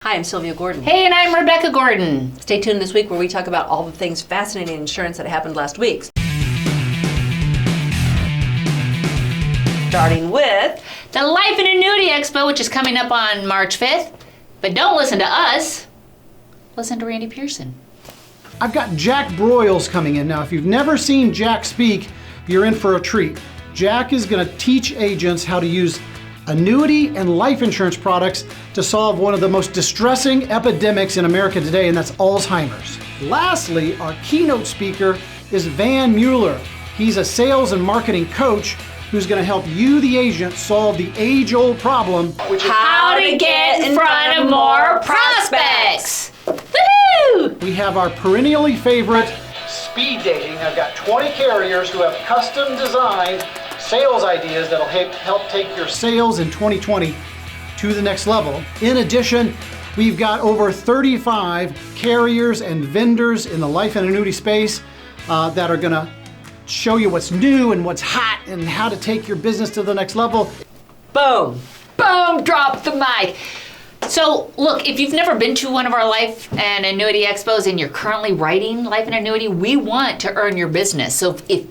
Hi, I'm Sylvia Gordon. Hey, and I'm Rebecca Gordon. Stay tuned this week where we talk about all the things fascinating in insurance that happened last week. Starting with the Life and Annuity Expo, which is coming up on March 5th. But don't listen to us. Listen to Randy Pearson. I've got Jack Broyles coming in. Now, if you've never seen Jack speak, you're in for a treat. Jack is going to teach agents how to use annuity and life insurance products to solve one of the most distressing epidemics in America today, and that's Alzheimer's. Lastly, our keynote speaker is Van Mueller. He's a sales and marketing coach who's going to help you, the agent, solve the age-old problem, which is how to get in front of more prospects. Woohoo! We have our perennially favorite speed dating. I've got 20 carriers who have custom designed sales ideas that'll help take your sales in 2020 to the next level. In addition, we've got over 35 carriers and vendors in the life and annuity space that are gonna show you what's new and what's hot and how to take your business to the next level. Boom, boom, drop the mic. So look, if you've never been to one of our Life and Annuity Expos and you're currently writing Life and Annuity, we want to earn your business. So if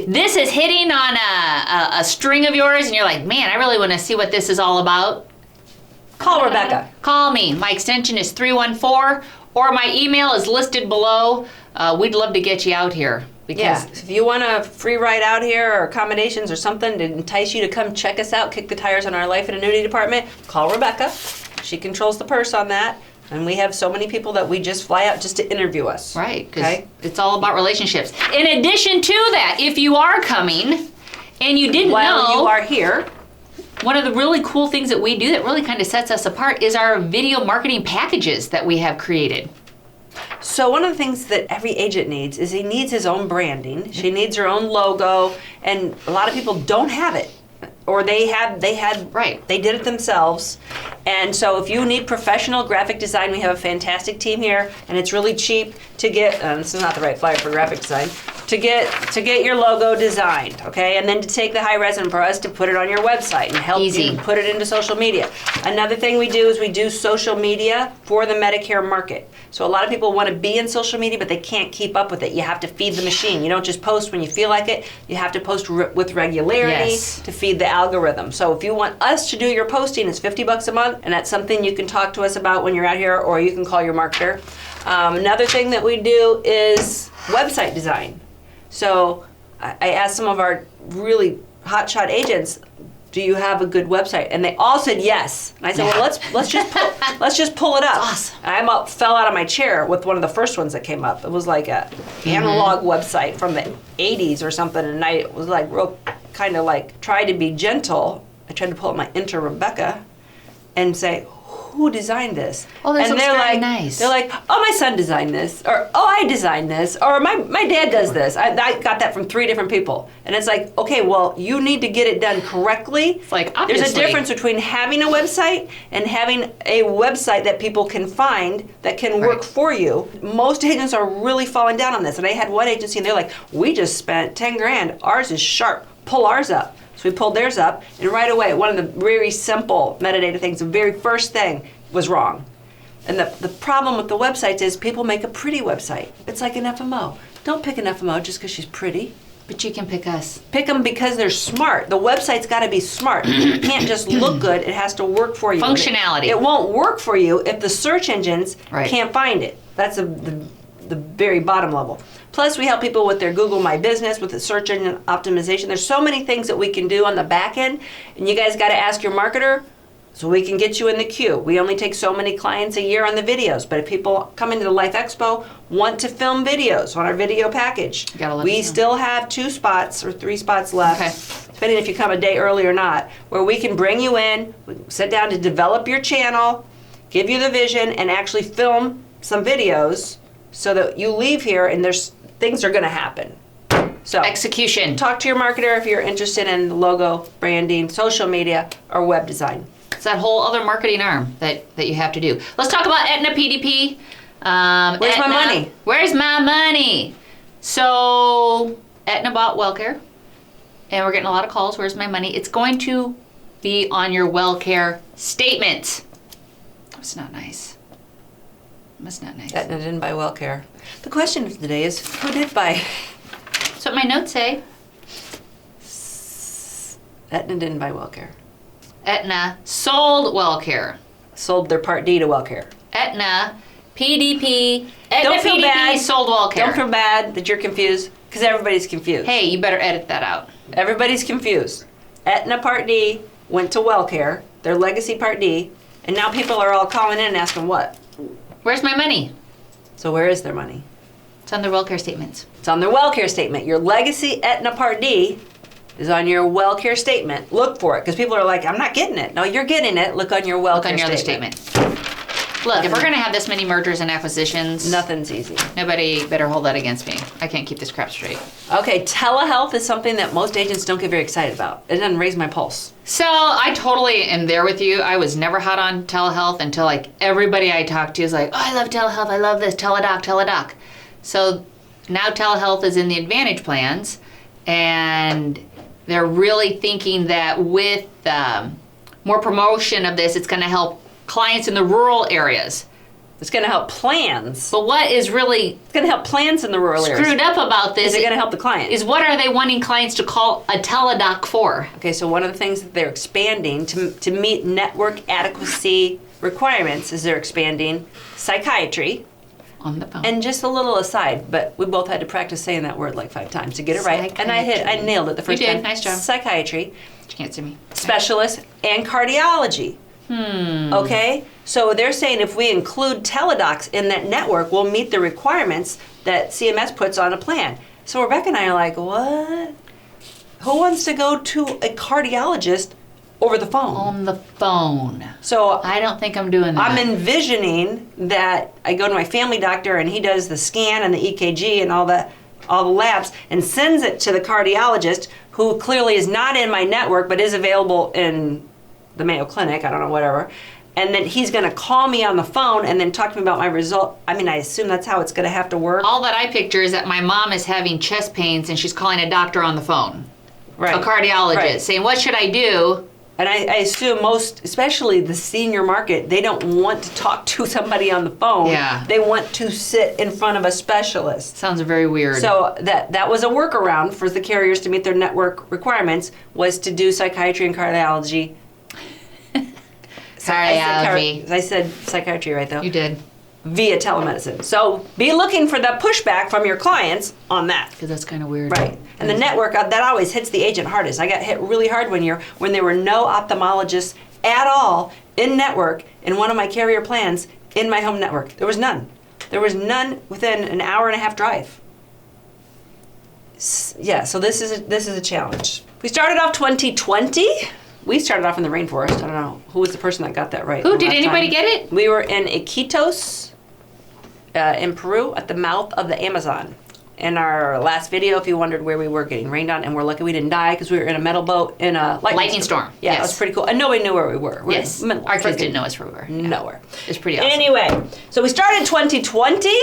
this is hitting on a string of yours and you're like, man, I really want to see what this is all about, call Rebecca. Call me. My extension is 314 or my email is listed below. We'd love to get you out here. Because if you want a free ride out here or accommodations or something to entice you to come check us out, kick the tires on our life and annuity department, call Rebecca. She controls the purse on that. And we have so many people that we just fly out just to interview us. Right, because it's all about relationships. In addition to that, if you are coming and you didn't know, while you are here, one of the really cool things that we do that really kind of sets us apart is our video marketing packages that we have created. So one of the things that every agent needs is he needs his own branding. She needs her own logo, and a lot of people don't have it. Or they did it themselves. And so if you need professional graphic design, we have a fantastic team here, and it's really cheap to get, this is not the right flyer for graphic design, to get your logo designed, okay? And then to take the high res and for us to put it on your website and help you put it into social media. Another thing we do is we do social media for the Medicare market. So a lot of people want to be in social media, but they can't keep up with it. You have to feed the machine. You don't just post when you feel like it. You have to post with regularity to feed the algorithm. So if you want us to do your posting, it's $50 a month, and that's something you can talk to us about when you're out here, or you can call your marketer. Another thing that we do is website design. So I asked some of our really hotshot agents, do you have a good website? And they all said yes. And I said, well, let's just pull it up. Awesome. And I fell out of my chair with one of the first ones that came up. It was like a analog website from the 80s or something, and I was like real kind of like tried to be gentle. I tried to pull up my Enter Rebecca and say, who designed this? Oh, this looks very like, nice. They're like, oh, my son designed this, or oh, I designed this, or my dad does this. I got that from 3 different people. And it's like, okay, well, you need to get it done correctly. It's like, obviously. There's a difference between having a website and having a website that people can find that can work for you. Most agents are really falling down on this. And I had one agency and they're like, we just spent 10 grand. Ours is sharp. Pull ours up. So we pulled theirs up, and right away, one of the very simple metadata things, the very first thing was wrong. And the problem with the websites is people make a pretty website. It's like an FMO. Don't pick an FMO just because she's pretty. But you can pick us. Pick them because they're smart. The website's got to be smart. It can't just look good. It has to work for you. Functionality. It won't work for you if the search engines can't find it. That's the very bottom level. Plus, we help people with their Google My Business, with the search engine optimization. There's so many things that we can do on the back end, and you guys got to ask your marketer so we can get you in the queue. We only take so many clients a year on the videos, but if people come into the Life Expo, want to film videos on our video package, we still have 2 spots or 3 spots left, depending if you come a day early or not, where we can bring you in, sit down to develop your channel, give you the vision, and actually film some videos so that you leave here and things are going to happen. So execution. Talk to your marketer if you're interested in logo, branding, social media, or web design. It's that whole other marketing arm that you have to do. Let's talk about Aetna PDP. Where's my money? Where's my money? So Aetna bought Wellcare, and we're getting a lot of calls. Where's my money? It's going to be on your Wellcare statement. That's not nice. That's not nice. Aetna didn't buy Wellcare. The question of the day is, who did buy? That's what my notes say. Aetna didn't buy Wellcare. Aetna sold Wellcare. Sold their Part D to Wellcare. Aetna PDP. Aetna Don't feel PDP bad. sold Wellcare. Don't feel bad that you're confused, because everybody's confused. Hey, you better edit that out. Everybody's confused. Aetna Part D went to Wellcare, their legacy Part D, and now people are all calling in and asking what? Where's my money? So where is their money? It's on their Wellcare statements. It's on their Wellcare statement. Your legacy Aetna Part D is on your Wellcare statement. Look for it, because people are like, I'm not getting it. No, you're getting it. Look on your Wellcare Look on your other statement. Look, if we're going to have this many mergers and acquisitions, Nothing's easy. nobody better hold that against me. I can't keep this crap straight. Okay, telehealth is something that most agents don't get very excited about. It doesn't raise my pulse. So I totally am there with you. I was never hot on telehealth until like everybody I talked to is like, oh, I love telehealth. I love this. Teledoc. So now telehealth is in the Advantage plans, and they're really thinking that with more promotion of this, it's going to help clients in the rural areas. It's going to help plans. But what is really It's going to help plans in the rural areas. screwed up about this Is it going to help the client? is what are they wanting clients to call a teledoc for? Okay, so one of the things that they're expanding to meet network adequacy requirements is they're expanding psychiatry. On the phone. And just a little aside, but we both had to practice saying that word like 5 times to get it right. And I nailed it the first You did. time. Nice job. Psychiatry, You can't see me. specialists, and cardiology. Okay? So they're saying if we include teledocs in that network, we'll meet the requirements that CMS puts on a plan. So Rebecca and I are like, what? Who wants to go to a cardiologist over the phone? On the phone. So I don't think I'm doing that. I'm envisioning that I go to my family doctor and he does the scan and the EKG and all the labs and sends it to the cardiologist, who clearly is not in my network but is available in the Mayo Clinic, I don't know, whatever. And then he's going to call me on the phone and then talk to me about my result. I mean, I assume that's how it's going to have to work. All that I picture is that my mom is having chest pains and she's calling a doctor on the phone. Right. A cardiologist, Right. saying, what should I do? And I assume most, especially the senior market, they don't want to talk to somebody on the phone. Yeah. They want to sit in front of a specialist. Sounds very weird. So that was a workaround for the carriers to meet their network requirements, was to do psychiatry and cardiology. Cardiology. I said psychiatry right though. You did. Via telemedicine. So be looking for the pushback from your clients on that. Because that's kind of weird. Right. And the network, that always hits the agent hardest. I got hit really hard when there were no ophthalmologists at all in network in one of my carrier plans in my home network. There was none. There was none within an hour and a half drive. Yeah, so this is a challenge. We started off 2020. We started off in the rainforest. I don't know who was the person that got that right. Who, the did last anybody time. get it? We were in Iquitos, in Peru, at the mouth of the Amazon. In our last video, if you wondered where we were getting rained on, and we're lucky we didn't die because we were in a metal boat in a lightning storm. Yeah, yes. It was pretty cool. And nobody knew where we were. Yes. Our kids didn't know us where we were. Yeah. Nowhere. It's pretty awesome. Anyway, so we started 2020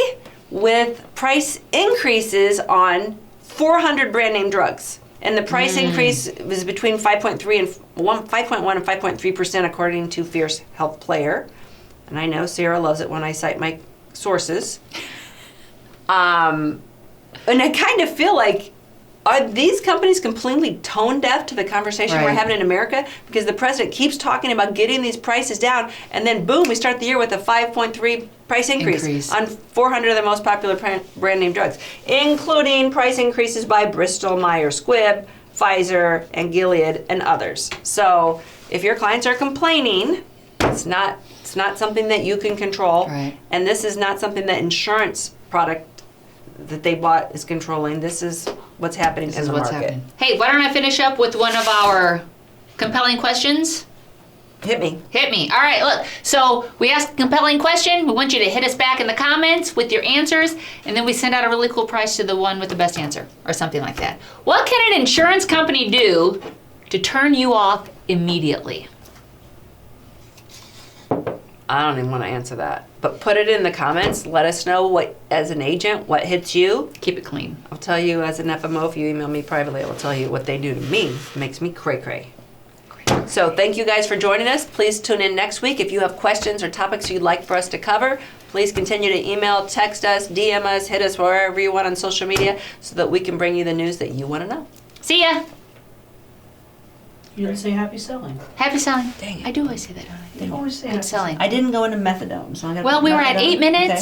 with price increases on 400 brand name drugs. And the price increase was between 5.1 and 5.3% according to Fierce Health Player. And I know Sarah loves it when I cite my sources. And I kind of feel like, are these companies completely tone deaf to the conversation we're Right. having in America? Because the president keeps talking about getting these prices down, and then boom, we start the year with a 5.3 price increase on 400 of the most popular brand name drugs, including price increases by Bristol Myers Squibb, Pfizer, and Gilead, and others. So if your clients are complaining, it's not something that you can control, Right. and this is not something that insurance product that they bought is controlling. This is what's happening in the market. Hey, why don't I finish up with one of our compelling questions? Hit me. Hit me. All right, look. So we ask a compelling question. We want you to hit us back in the comments with your answers, and then we send out a really cool prize to the one with the best answer, or something like that. What can an insurance company do to turn you off immediately? I don't even want to answer that. But put it in the comments. Let us know what, as an agent, what hits you. Keep it clean. I'll tell you as an FMO, if you email me privately, I will tell you what they do to me. It makes me cray-cray. So thank you guys for joining us. Please tune in next week. If you have questions or topics you'd like for us to cover, please continue to email, text us, DM us, hit us wherever you want on social media so that we can bring you the news that you want to know. See ya. You didn't say happy selling. Happy selling. Dang it. I do always say that, don't I? You always say Happy selling. I didn't go into methadone, so I got. Well, we were at 8 minutes.